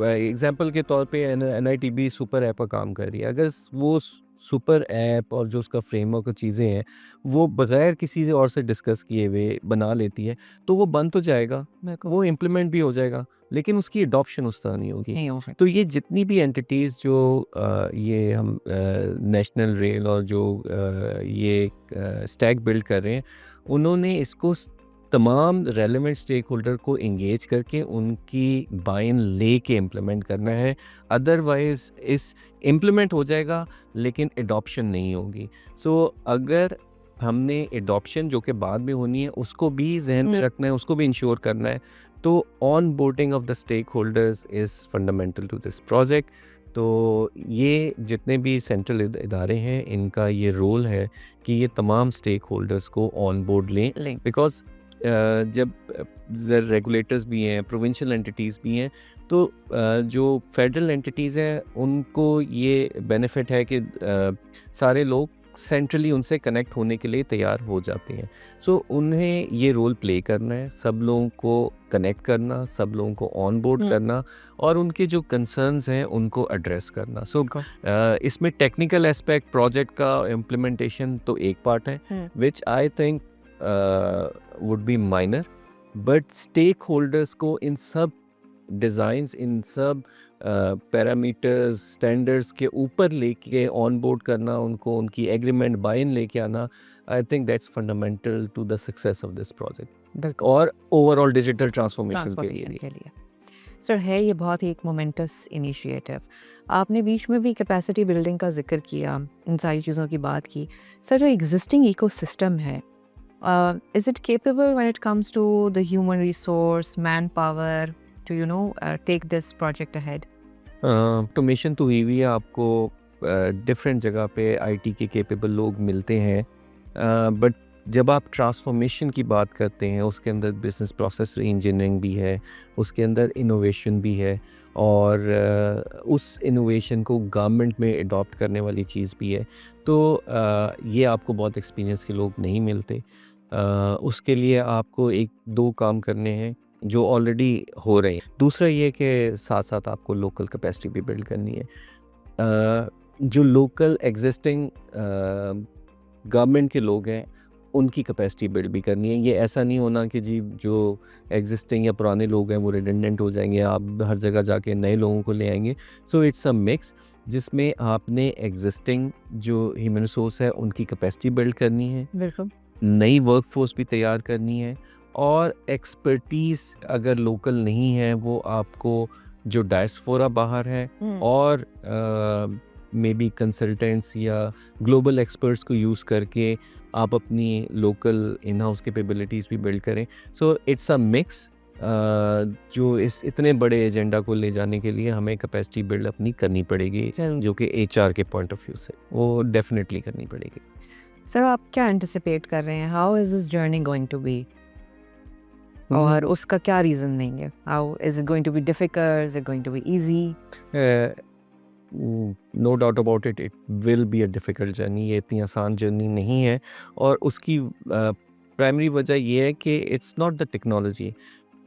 एग्जांपल के तौर पे NITB सुपर ऐप का काम कर रही है, अगर वो सुपर ऐप और जो उसका फ्रेमवर्क और चीज़ें हैं वो बगैर किसी से और से डिस्कस किए हुए बना लेती है, तो वो बन तो जाएगा, वो इम्प्लीमेंट भी हो जाएगा, लेकिन उसकी एडॉप्शन उस तरह नहीं होगी। तो ये जितनी भी एंटिटीज़ जो ये हम नेशनल रेल और जो ये स्टैक बिल्ड कर रहे हैं, उन्होंने इसको तमाम रेलेवेंट स्टेक होल्डर को इंगेज करके उनकी बाइन ले के इम्प्लीमेंट करना है, अदरवाइज़ इस इम्प्लीमेंट हो जाएगा लेकिन एडॉप्शन नहीं होगी। सो अगर हमने एडॉप्शन जो कि बाद में होनी है उसको भी जहन में रखना है, उसको भी इंश्योर करना है, तो onboarding of the stakeholders is fundamental to this project. तो ये जितने भी सेंट्रल इदारे हैं इनका ये रोल है कि ये तमाम स्टेक होल्डर्स को ऑन बोर्ड लें, बिकॉज जब रेगुलेटर्स भी हैं, प्रोविंशियल एंटिटीज़ भी हैं, तो जो फेडरल एंटिटीज़ हैं उनको ये बेनिफिट है कि सारे लोग सेंट्रली उनसे कनेक्ट होने के लिए तैयार हो जाते हैं। सो उन्हें ये रोल प्ले करना है, सब लोगों को कनेक्ट करना, सब लोगों को ऑन बोर्ड करना और उनके जो कंसर्न्स हैं उनको एड्रेस करना। सो इसमें टेक्निकल एस्पेक्ट प्रोजेक्ट का इम्प्लीमेंटेशन तो एक पार्ट है which I think would be minor, but stakeholders को इन सब डिज़ाइंस, इन सब पैरामीटर्स, स्टैंडर्ड्स के ऊपर लेके ऑन बोर्ड करना, उनको उनकी एग्रीमेंट बाइन लेके आना, I think that's fundamental to the success of this project और ओवरऑल डिजिटल ट्रांसफॉर्मेशन के लिए। सर है ये बहुत ही एक मोमेंटस इनिशिएटिव। आपने बीच में भी कैपेसिटी बिल्डिंग का जिक्र किया, इन सारी चीज़ों की बात की। सर जो एग्जिस्टिंग इकोसिस्टम है, is it capable when it comes to the human resource, manpower to take this project ahead? Automation तो हुई हुई है, आपको डिफरेंट जगह पे IT के केपेबल लोग मिलते हैं, बट जब आप ट्रांसफॉर्मेशन की बात करते हैं उसके अंदर बिजनेस प्रोसेस इंजीनियरिंग भी है, उसके अंदर इनोवेशन भी है और उस इनोवेशन को गवर्नमेंट में अडॉप्ट करने वाली चीज़ भी है। तो ये आपको बहुत एक्सपीरियंस के लोग नहीं मिलते। उसके लिए आपको 1-2 काम करने हैं जो ऑलरेडी हो रहे हैं। दूसरा ये कि साथ साथ आपको लोकल कैपेसिटी भी बिल्ड करनी है। जो लोकल एग्जिस्टिंग गवर्नमेंट के लोग हैं उनकी कैपेसिटी बिल्ड भी करनी है। ये ऐसा नहीं होना कि जी जो एग्जिस्टिंग या पुराने लोग हैं वो रिडंडेंट हो जाएंगे, आप हर जगह जाके नए लोगों को ले आएंगे। सो इट्स अ मिक्स जिसमें आपने एग्जिस्टिंग जो ह्यूमन रिसोर्स है उनकी कैपेसिटी बिल्ड करनी है, बिल्कुल नई वर्कफोर्स भी तैयार करनी है और एक्सपर्टीज़ अगर लोकल नहीं है वो आपको जो डायस्पोरा बाहर है और मे बी कंसल्टेंट्स या ग्लोबल एक्सपर्ट्स को यूज़ करके आप अपनी लोकल इन हाउस कैपेबिलिटीज़ भी बिल्ड करें। सो इट्स अ मिक्स जो इस इतने बड़े एजेंडा को ले जाने के लिए हमें कैपेसिटी बिल्ड अपनी करनी पड़ेगी, ज़रूर। जो कि एचआर के पॉइंट ऑफ व्यू से वो डेफिनेटली करनी पड़ेगी। सर आप क्या एंटिसिपेट कर रहे हैं, how is this journey going to be, और उसका क्या रीज़न देंगे, how is it going to be difficult, is it going to be easy? No doubt about it, it will be a difficult journey, ये इतनी आसान journey नहीं है। और उसकी प्राइमरी वजह ये है कि इट्स नॉट द टेक्नोलॉजी।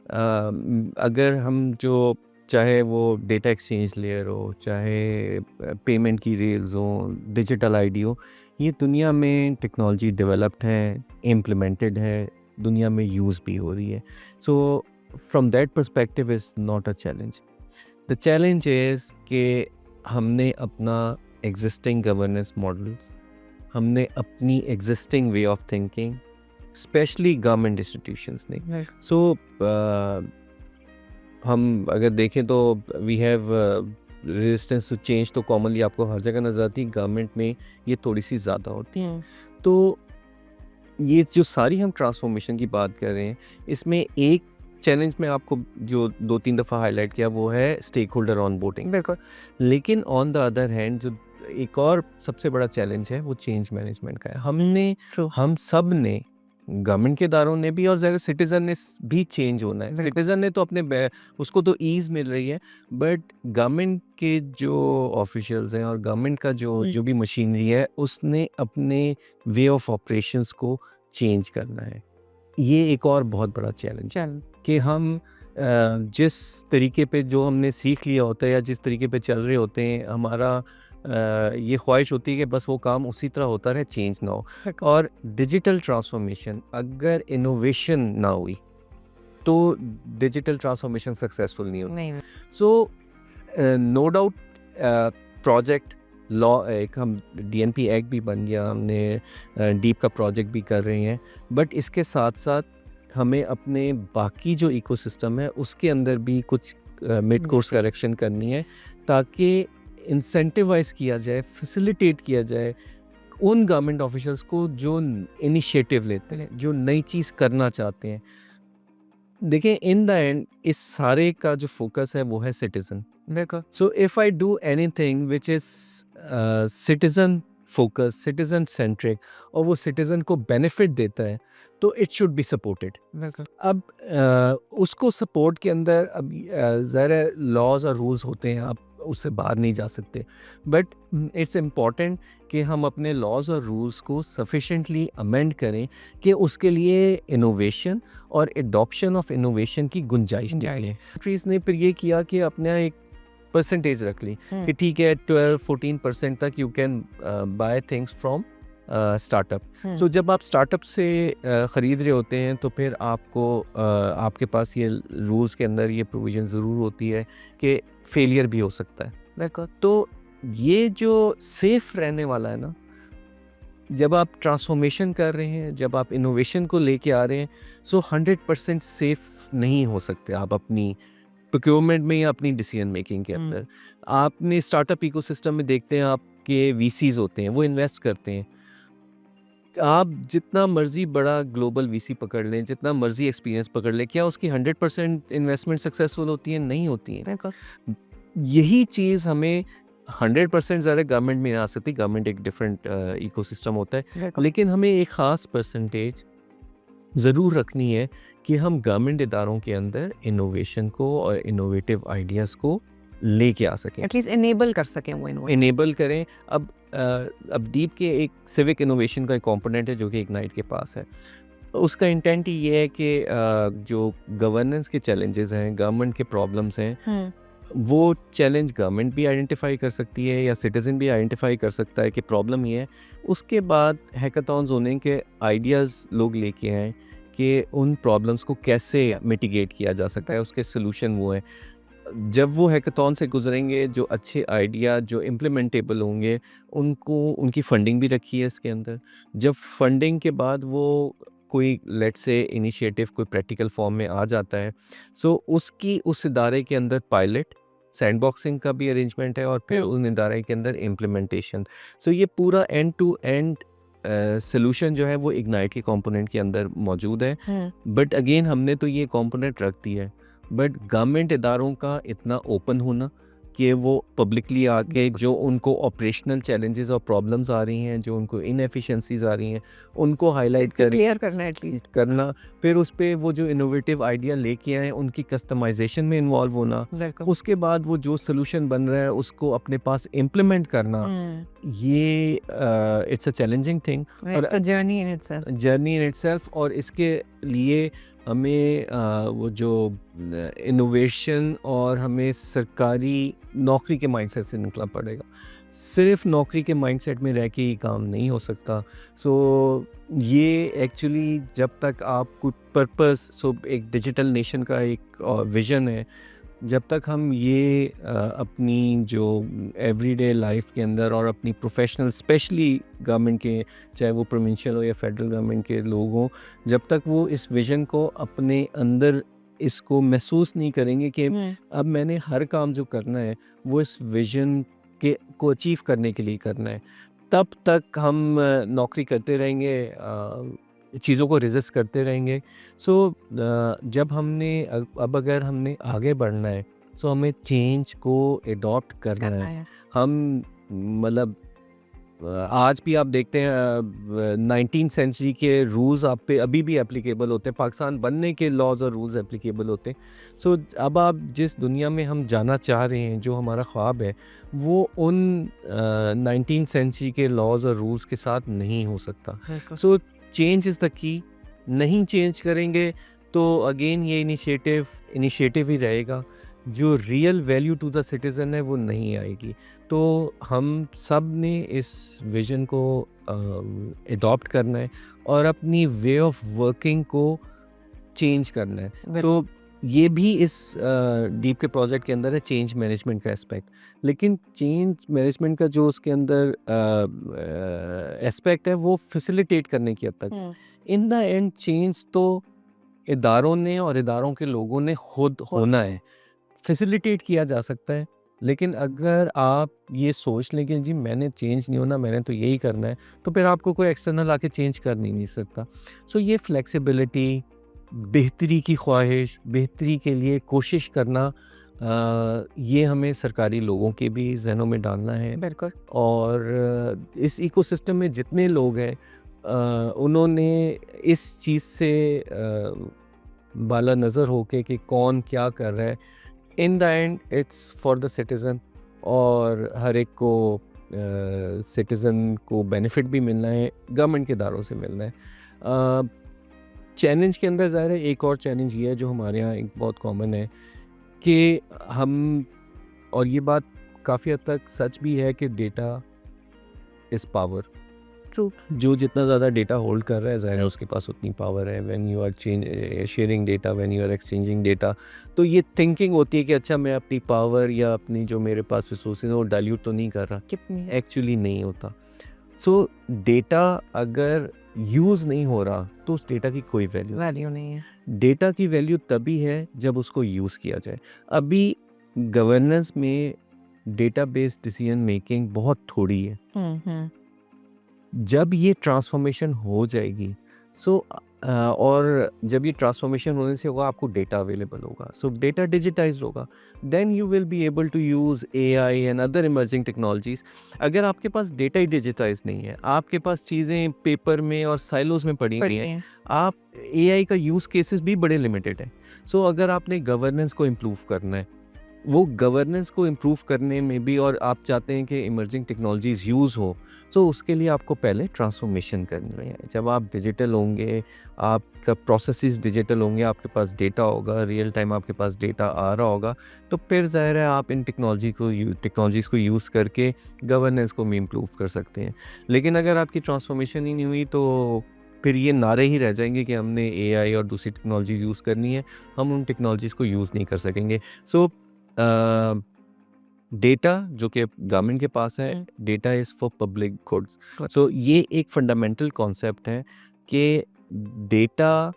अगर हम जो चाहे वो डेटा एक्सचेंज लेयर हो, चाहे पेमेंट की रेल्स हो, डिजिटल आईडी हो, ये दुनिया में टेक्नोलॉजी डेवलप्ड है, इम्प्लीमेंटेड है, दुनिया में यूज़ भी हो रही है। So from that perspective is not a challenge. The challenge is कि हमने अपना एग्जिस्टिंग गवर्नेंस मॉडल्स, हमने अपनी existing way of thinking, especially government institutions ने, सो हम अगर देखें तो we have resistance to change तो कॉमनली आपको हर जगह नज़र आती है, गवर्नमेंट में ये थोड़ी सी ज़्यादा होती है। तो ये जो सारी हम ट्रांसफॉर्मेशन की बात कर रहे हैं, इसमें एक चैलेंज में आपको जो 2-3 दफ़ा हाईलाइट किया वो है स्टेक होल्डर ऑन बोर्डिंग। बिल्कुल। लेकिन ऑन द अदर हैंड जो एक और सबसे बड़ा चैलेंज है वो चेंज मैनेजमेंट का है। ट्रू। हम सब ने, गवर्नमेंट के इदारों ने भी और ज़रा सिटीज़न ने भी चेंज होना है। बिल्कुल। सिटीज़न ने तो उसको तो ईज़ मिल रही है, बट गवर्नमेंट के जो ऑफिशियल्स हैं और गवर्नमेंट का जो भी मशीनरी है, उसने अपने वे ऑफ ऑपरेशंस को चेंज करना है। ये एक और बहुत बड़ा चैलेंज है कि हम जिस तरीके पे जो हमने सीख लिया होता है या जिस तरीके पे चल रहे होते हैं, हमारा ये ख्वाहिश होती है कि बस वो काम उसी तरह होता रहे, चेंज ना हो। और डिजिटल ट्रांसफॉर्मेशन, अगर इनोवेशन ना हुई तो डिजिटल ट्रांसफॉर्मेशन सक्सेसफुल नहीं होती। नहीं। So no doubt project law, एक हम डीएनपी एक्ट भी बन गया, हमने डीप का प्रोजेक्ट भी कर रहे हैं, बट इसके साथ साथ हमें अपने बाकी जो इकोसिस्टम है उसके अंदर भी कुछ मिड कोर्स करेक्शन करनी है, ताकि इंसेंटिवाइज किया जाए, फैसिलिटेट किया जाए उन गवर्नमेंट ऑफिसर्स को जो इनिशिएटिव लेते हैं, जो नई चीज़ करना चाहते हैं। देखिए, इन द एंड इस सारे का जो फोकस है वो है सिटीजन। बिल्कुल। So if I do anything which is citizen focused, citizen centric, और वो citizen को benefit देता है, तो it should be supported। बिल्कुल। अब उसको support के अंदर अब ज़ाहिर लॉज और रूल्स होते हैं, आप उससे बाहर नहीं जा सकते, बट इट्स इम्पॉर्टेंट कि हम अपने लॉज और रूल्स को सफिशेंटली अमेंड करें कि उसके लिए इनोवेशन और एडॉप्शन ऑफ इनोवेशन की गुंजाइश निकले। कंट्रीज़ ने फिर ये किया कि अपना एक परसेंटेज रख ली कि ठीक है 12-14% तक you can buy things from startup. So जब आप स्टार्टअप से ख़रीद रहे होते हैं तो फिर आपको आपके पास ये रूल्स के अंदर ये प्रोविज़न ज़रूर होती है कि फेलियर भी हो सकता है। बिल्कुल। तो ये जो सेफ रहने वाला है ना, जब आप ट्रांसफॉर्मेशन कर रहे हैं, जब आप इनोवेशन को लेके आ रहे हैं, सो 100% सेफ नहीं हो सकते आप अपनी प्रोक्योरमेंट में या अपनी डिसीजन मेकिंग के अंदर। आपने स्टार्टअप इकोसिस्टम में देखते हैं आपके वीसीज होते हैं, वो इन्वेस्ट करते हैं। आप जितना मर्जी बड़ा ग्लोबल वीसी पकड़ लें, जितना मर्जी एक्सपीरियंस पकड़ लें, क्या उसकी 100% इन्वेस्टमेंट सक्सेसफुल होती है? नहीं होती है। बिल्कुल। यही चीज़ हमें 100% ज़्यादा गवर्नमेंट में नहीं आ सकती, गवर्नमेंट एक डिफरेंट इकोसिस्टम होता है, बिल्कुल। लेकिन हमें एक ख़ास परसेंटेज ज़रूर रखनी है कि हम गवर्नमेंट इदारों के अंदर इनोवेशन को और इनोवेटिव आइडियाज़ को लेके आ सकें, एटलीस्ट इनेबल कर सकें वो इनोवेशन। इनेबल करें। अब डीप के एक सिविक इनोवेशन का एक कंपोनेंट है जो कि इग्नाइट के पास है। उसका इंटेंट ही ये है कि जो गवर्नेंस के चैलेंजेस हैं, गवर्नमेंट के प्रॉब्लम्स हैं, वो चैलेंज गवर्नमेंट भी आइडेंटिफाई कर सकती है या सिटीज़न भी आइडेंटिफाई कर सकता है कि प्रॉब्लम ये है। उसके बाद हैकाथॉन्स होने के आइडियाज़ लोग लेके आएँ कि उन प्रॉब्लम्स को कैसे मिटिगेट किया जा सकता है, उसके सॉल्यूशन वो हैं। जब वो हैकाथॉन से गुजरेंगे, जो अच्छे आइडिया जो इम्प्लीमेंटेबल होंगे, उनको उनकी फंडिंग भी रखी है इसके अंदर। जब फंडिंग के बाद वो कोई लेट्स से इनिशिएटिव कोई प्रैक्टिकल फॉर्म में आ जाता है, सो उसकी उस इदारे के अंदर पायलट सैंडबॉक्सिंग का भी अरेंजमेंट है और फिर उन इदारे के अंदर इम्प्लीमेंटेशन। सो ये पूरा एंड टू एंड सोल्यूशन जो है वो इग्नाइट के कंपोनेंट के अंदर मौजूद है, बट अगेन हमने तो ये कंपोनेंट रख दिया है। बट गवर्नमेंट इदारों का इतना ओपन होना कि वो पब्लिकली आके जो उनको ऑपरेशनल चैलेंजेस और प्रॉब्लम्स आ रही हैं, जो उनको इनएफिशिएंसीज आ रही हैं, उनको हाईलाइट क्लियर करना एटलीस्ट करना, फिर उस पे वो जो इनोवेटिव आइडिया लेके आए उनकी कस्टमाइजेशन में इन्वॉल्व होना, उसके बाद वो जो सोल्यूशन बन रहा है उसको अपने पास इम्प्लीमेंट करना, ये इट्स अ चैलेंजिंग थिंग और जर्नी इन इटसेल्फ। और इसके लिए हमें वो जो इनोवेशन और हमें सरकारी नौकरी के माइंडसेट से निकलना पड़ेगा। सिर्फ नौकरी के माइंडसेट में रह के ही काम नहीं हो सकता। सो ये एक्चुअली जब तक आप कुछ पर्पस, एक डिजिटल नेशन का एक विज़न है, जब तक हम ये अपनी जो एवरीडे लाइफ के अंदर और अपनी प्रोफेशनल, स्पेशली गवर्नमेंट के, चाहे वो प्रोविंशियल हो या फेडरल गवर्नमेंट के लोग हों, जब तक वो इस विज़न को अपने अंदर इसको महसूस नहीं करेंगे कि अब मैंने हर काम जो करना है वो इस विज़न के को अचीव करने के लिए करना है, तब तक हम नौकरी करते रहेंगे, चीज़ों को रेजिस्ट करते रहेंगे। सो जब हमने अब अगर हमने आगे बढ़ना है, सो हमें चेंज को एडॉप्ट करना है। हम मतलब आज भी आप देखते हैं 19th सेंचुरी के रूल्स आप पे अभी भी एप्लीकेबल होते हैं, पाकिस्तान बनने के लॉज और रूल्स एप्लीकेबल होते हैं। सो अब आप जिस दुनिया में हम जाना चाह रहे हैं, जो हमारा ख्वाब है, वो उन 19th सेंचुरी के लॉज और रूल्स के साथ नहीं हो सकता। सो चेंज इज़ द की। नहीं चेंज करेंगे तो अगेन ये इनिशिएटिव ही रहेगा, जो real value to the citizen है वो नहीं आएगी। तो हम सब ने इस विज़न को एडॉप्ट करना है और अपनी वे ऑफ वर्किंग को चेंज करना है। तो ये भी इस डीप के प्रोजेक्ट के अंदर है, चेंज मैनेजमेंट का एस्पेक्ट। लेकिन चेंज मैनेजमेंट का जो उसके अंदर एस्पेक्ट है वो फैसिलिटेट करने की हद तक। इन द एंड चेंज तो इदारों ने और इदारों के लोगों ने खुद होना है। फैसिलिटेट किया जा सकता है, लेकिन अगर आप ये सोच लें कि जी मैंने चेंज नहीं होना, मैंने तो यही करना है, तो फिर आपको कोई एक्सटर्नल आके चेंज कर नहीं सकता। सो ये फ्लेक्सिबिलिटी, बेहतरी की ख्वाहिश, बेहतरी के लिए कोशिश करना, ये हमें सरकारी लोगों के भी जहनों में डालना है। बिल्कुल। और इस इकोसिस्टम में जितने लोग हैं, उन्होंने इस चीज़ से बाला नज़र होके कि कौन क्या कर रहा है, इन the and it's for the citizen, और हर एक को सिटीज़न को बेनिफिट भी मिलना है, गवर्नमेंट के इदारों से मिलना है। चैलेंज के अंदर ज़ाहिर है एक और चैलेंज ये है जो हमारे यहाँ एक बहुत कॉमन है कि हम, और ये बात काफ़ी हद तक सच भी है कि डेटा इज़ पावर। ट्रू। जो जितना ज़्यादा डेटा होल्ड कर रहा है, ज़ाहिर है उसके पास उतनी पावर है। When you are sharing data, when you are exchanging data, तो ये थिंकिंग होती है कि अच्छा मैं अपनी पावर या अपनी जो मेरे पास रिसोर्सेज वो डाइल्यूट तो नहीं कर रहा, कितनी एक्चुअली नहीं होता। सो डेटा अगर यूज़ नहीं हो रहा तो उस डेटा की कोई वैल्यू नहीं है। डेटा की वैल्यू तभी है जब उसको यूज़ किया जाए। अभी गवर्नेंस में डेटा बेस्ड डिसीजन मेकिंग बहुत थोड़ी है। जब ये ट्रांसफॉर्मेशन हो जाएगी, सो और जब ये ट्रांसफॉर्मेशन होने से होगा, आपको डेटा अवेलेबल होगा, सो डेटा डिजिटाइज्ड होगा, then you will be able to use AI and other emerging technologies. अगर आपके पास डेटा ही डिजिटाइज नहीं है, आपके पास चीज़ें पेपर में और साइलोज में पड़ी हुई हैं, आप एआई का यूज़ केसेस भी बड़े लिमिटेड हैं। सो अगर आपने गवर्नेंस को इम्प्रूव करना है, वो गवर्नेंस को इम्प्रूव करने में भी, और आप चाहते हैं कि इमर्जिंग टेक्नोलॉजीज़ यूज़ हो, तो उसके लिए आपको पहले ट्रांसफॉर्मेशन करनी है। जब आप डिजिटल होंगे, आपका प्रोसेसेस डिजिटल होंगे, आपके पास डेटा होगा, रियल टाइम आपके पास डेटा आ रहा होगा, तो फिर ज़ाहिर है आप इन टेक्नोलॉजीज़ को यूज़ करके गवर्नेंस को भी इम्प्रूव कर सकते हैं। लेकिन अगर आपकी ट्रांसफॉर्मेशन ही नहीं हुई, तो फिर ये नारे ही रह जाएंगे कि हमने एआई और दूसरी टेक्नोलॉजीज़ यूज़ करनी है, हम उन टेक्नोलॉजीज़ को यूज़ नहीं कर सकेंगे। सो डेटा जो कि गवर्नमेंट के पास है, data is for public goods. So ये एक फंडामेंटल कॉन्सेप्ट है कि डेटा,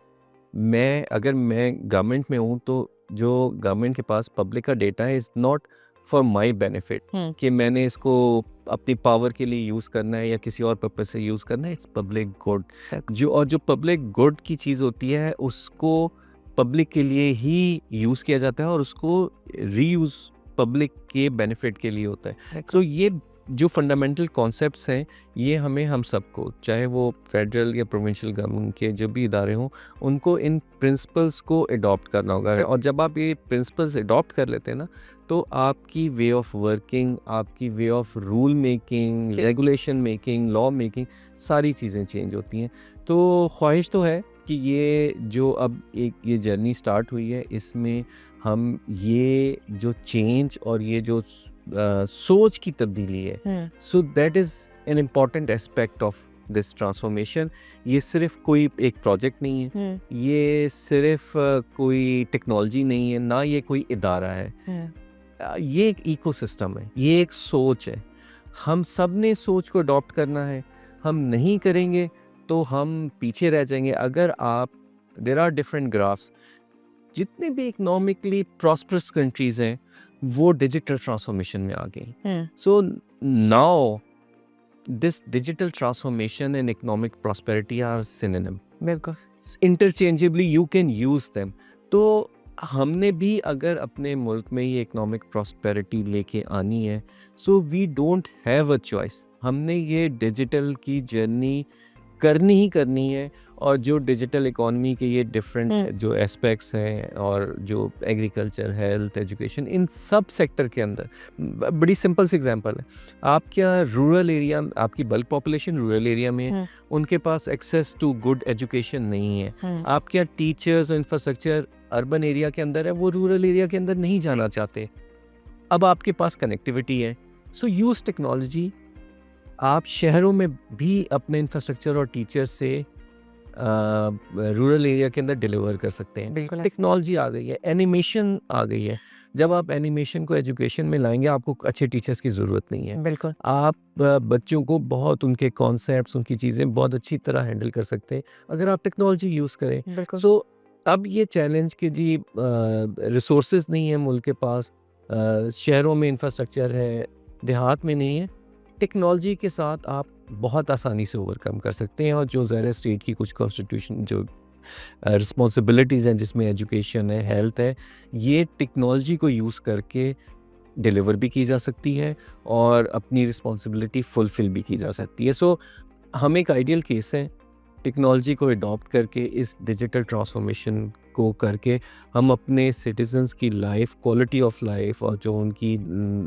अगर मैं गवर्नमेंट में हूँ, तो जो गवर्नमेंट के पास पब्लिक का डेटा है is not for my benefit hmm, कि मैंने इसको अपनी पावर के लिए यूज़ करना है या किसी और पर्पज से यूज़ करना है, इट्स पब्लिक गुड। जो पब्लिक गुड की चीज़ होती है उसको पब्लिक के लिए ही यूज़ किया जाता है और उसको रीयूज़ पब्लिक के बेनिफिट के लिए होता है। बिल्कुल। सो ये जो फंडामेंटल कॉन्सेप्ट्स हैं, ये हमें हम सबको, चाहे वो फेडरल या प्रोविंशियल गवर्नमेंट के जो भी इदारे हों, उनको इन प्रिंसिपल्स को अडॉप्ट करना होगा। और जब आप ये प्रिंसिपल्स अडॉप्ट कर लेते हैं ना, तो आपकी वे ऑफ वर्किंग, आपकी वे ऑफ रूल मेकिंग, जी। रेगुलेशन मेकिंग, लॉ मेकिंग, सारी चीज़ें चेंज होती हैं। तो ख्वाहिश तो है कि ये जो अब एक ये जर्नी स्टार्ट हुई है, इसमें हम ये जो चेंज और ये जो सोच की तब्दीली है, hmm, so that is an important aspect of this transformation. ये सिर्फ कोई एक प्रोजेक्ट नहीं है, हम्म, ये सिर्फ कोई टेक्नोलॉजी नहीं है, ना ये कोई इदारा है। हम्म, ये एक इकोसिस्टम है, ये एक सोच है। हम सब ने सोच को अडॉप्ट करना है। हम नहीं करेंगे तो हम पीछे रह जाएंगे। अगर आप, देयर आर डिफरेंट ग्राफ्स, जितने भी इकोनॉमिकली प्रॉस्परस कंट्रीज हैं वो डिजिटल ट्रांसफॉर्मेशन में आ गई। Hmm, so now this digital transformation and economic prosperity are synonym, बिल्कुल। Interchangeably you can use them. तो हमने भी अगर अपने मुल्क में ये इकोनॉमिक प्रॉस्पेरिटी लेके आनी है, so we don't have a choice. हमने ये डिजिटल की जर्नी करनी ही करनी है। और जो डिजिटल इकॉनमी के ये डिफरेंट जो एस्पेक्ट्स हैं, और जो एग्रीकल्चर, हेल्थ, एजुकेशन, इन सब सेक्टर के अंदर, बड़ी सिंपल सी एग्जांपल है। आप क्या रूरल एरिया, आपकी बल्क पॉपुलेशन रूरल एरिया में है, उनके पास एक्सेस टू गुड एजुकेशन नहीं है। आप क्या टीचर्स और इंफ्रास्ट्रक्चर अर्बन एरिया के अंदर है, वो रूरल एरिया के अंदर नहीं जाना चाहते। अब आपके पास कनेक्टिविटी है, सो यूज़ टेक्नोलॉजी। आप शहरों में भी अपने इंफ्रास्ट्रक्चर और टीचर से रूरल एरिया के अंदर डिलीवर कर सकते हैं। बिल्कुल ऐसा। टेक्नोलॉजी आ गई है, एनिमेशन आ गई है। जब आप एनिमेशन को एजुकेशन में लाएंगे, आपको अच्छे टीचर्स की ज़रूरत नहीं है। बिल्कुल। आप बच्चों को बहुत उनके कॉन्सेप्ट्स, उनकी चीज़ें बहुत अच्छी तरह हैंडल कर सकते हैं अगर आप टेक्नोलॉजी यूज़ करें। बिल्कुल। सो अब ये चैलेंज कि जी रिसोर्सेज नहीं है मुल्क के पास, शहरों में इंफ्रास्ट्रक्चर है, देहात में नहीं है। टेक्नोलॉजी के साथ आप बहुत आसानी से ओवरकम कर सकते हैं। और जो ज़ाहिर स्टेट की कुछ कॉन्स्टिट्यूशन जो रिस्पॉन्सिबिलिटीज़ हैं, जिसमें एजुकेशन है, हेल्थ है, ये टेक्नोलॉजी को यूज़ करके डिलीवर भी की जा सकती है और अपनी रिस्पॉन्सिबिलिटी फुलफ़िल भी की जा सकती है। सो हम एक आइडियल केस हैं, टेक्नोलॉजी को अडॉप्ट करके, इस डिजिटल ट्रांसफॉर्मेशन को करके हम अपने सिटीजन्स की लाइफ, क्वालिटी ऑफ लाइफ, और जो उनकी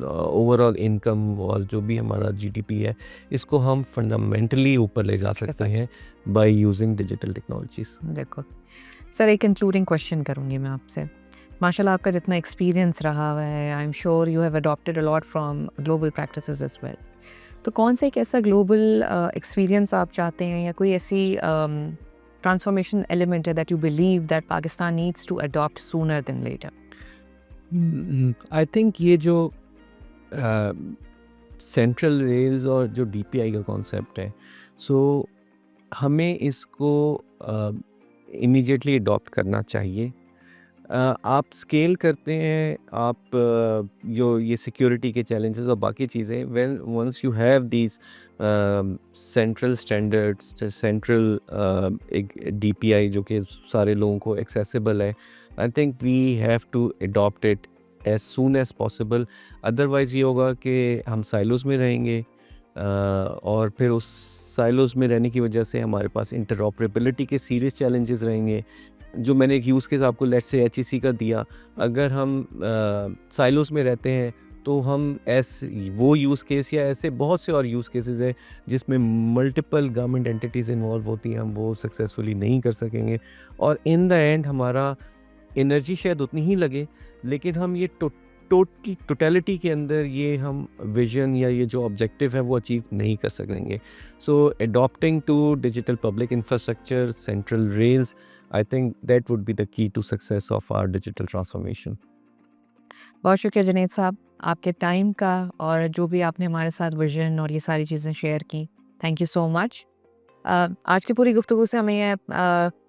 ओवरऑल इनकम और जो भी हमारा जीडीपी है, इसको हम फंडामेंटली ऊपर ले जा सकते हैं बाय यूजिंग डिजिटल टेक्नोलॉजीज। देखो सर, एक इंक्लूडिंग क्वेश्चन करूँगी मैं आपसे। माशाल्लाह आपका जितना एक्सपीरियंस रहा हुआ है, I am sure you have adopted a lot from global practices as well. तो कौन सा एक ऐसा ग्लोबल एक्सपीरियंस आप चाहते हैं, या कोई ऐसी ट्रांसफॉर्मेशन एलिमेंट है that you believe that Pakistan needs to adopt sooner than later? I think ये जो सेंट्रल रेल्स और जो डीपीआई का कॉन्सेप्ट है, सो हमें इसको इमीडिएटली अडॉप्ट करना चाहिए। आप स्केल करते हैं, आप जो ये सिक्योरिटी के चैलेंजेस और बाकी चीज़ें, when once you have these central standards, central एक डीपीआई जो कि सारे लोगों को एक्सेसिबल है, I think we have to adopt it as soon as possible. Otherwise ये होगा कि हम साइलोज़ में रहेंगे, और फिर उस साइलोज़ में रहने की वजह से हमारे पास इंटरऑपरेबिलिटी के सीरियस चैलेंजेस रहेंगे। जो मैंने एक यूज़ केस आपको लेट्स से एचईसी का दिया, अगर हम साइलोज़ में रहते हैं तो हम वो यूज़ केस या ऐसे बहुत से और यूज़ केसेस हैं जिसमें मल्टीपल गवर्नमेंट एंटिटीज़ इन्वॉल्व होती हैं, हम वो सक्सेसफुली नहीं कर सकेंगे। और इन द एंड हमारा एनर्जी शायद उतनी ही लगे, लेकिन हम ये टोटलिटी के अंदर ये हम विजन या ये जो ऑब्जेक्टिव है वो अचीव नहीं कर सकेंगे। So adopting to digital public infrastructure, central rails, I think that would be the key to success of our digital transformation. बहुत शुक्रिया जुनैद साहब, आपके टाइम का, और जो भी आपने हमारे साथ विजन और ये सारी चीज़ें शेयर की। Thank you so much. आज की पूरी गुफ्तगू से हमें ये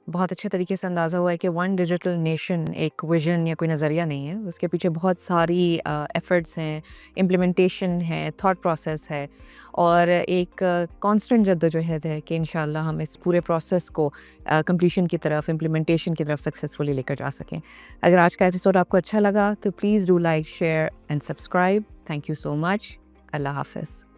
बहुत अच्छे तरीके से अंदाज़ा हुआ है कि वन डिजिटल नेशन एक विज़न या कोई नज़रिया नहीं है, उसके पीछे बहुत सारी एफ़र्ट्स हैं, इम्प्लीमेंटेशन है, थॉट प्रोसेस है और एक कांस्टेंट जद्दोजहद है कि इंशाल्लाह हम इस पूरे प्रोसेस को कंप्लीशन की तरफ, इम्प्लीमेंटेशन की तरफ सक्सेसफुली लेकर जा सकें। अगर आज का एपिसोड आपको अच्छा लगा तो please do like, share and subscribe. Thank you so much. Allah हाफ़िज़।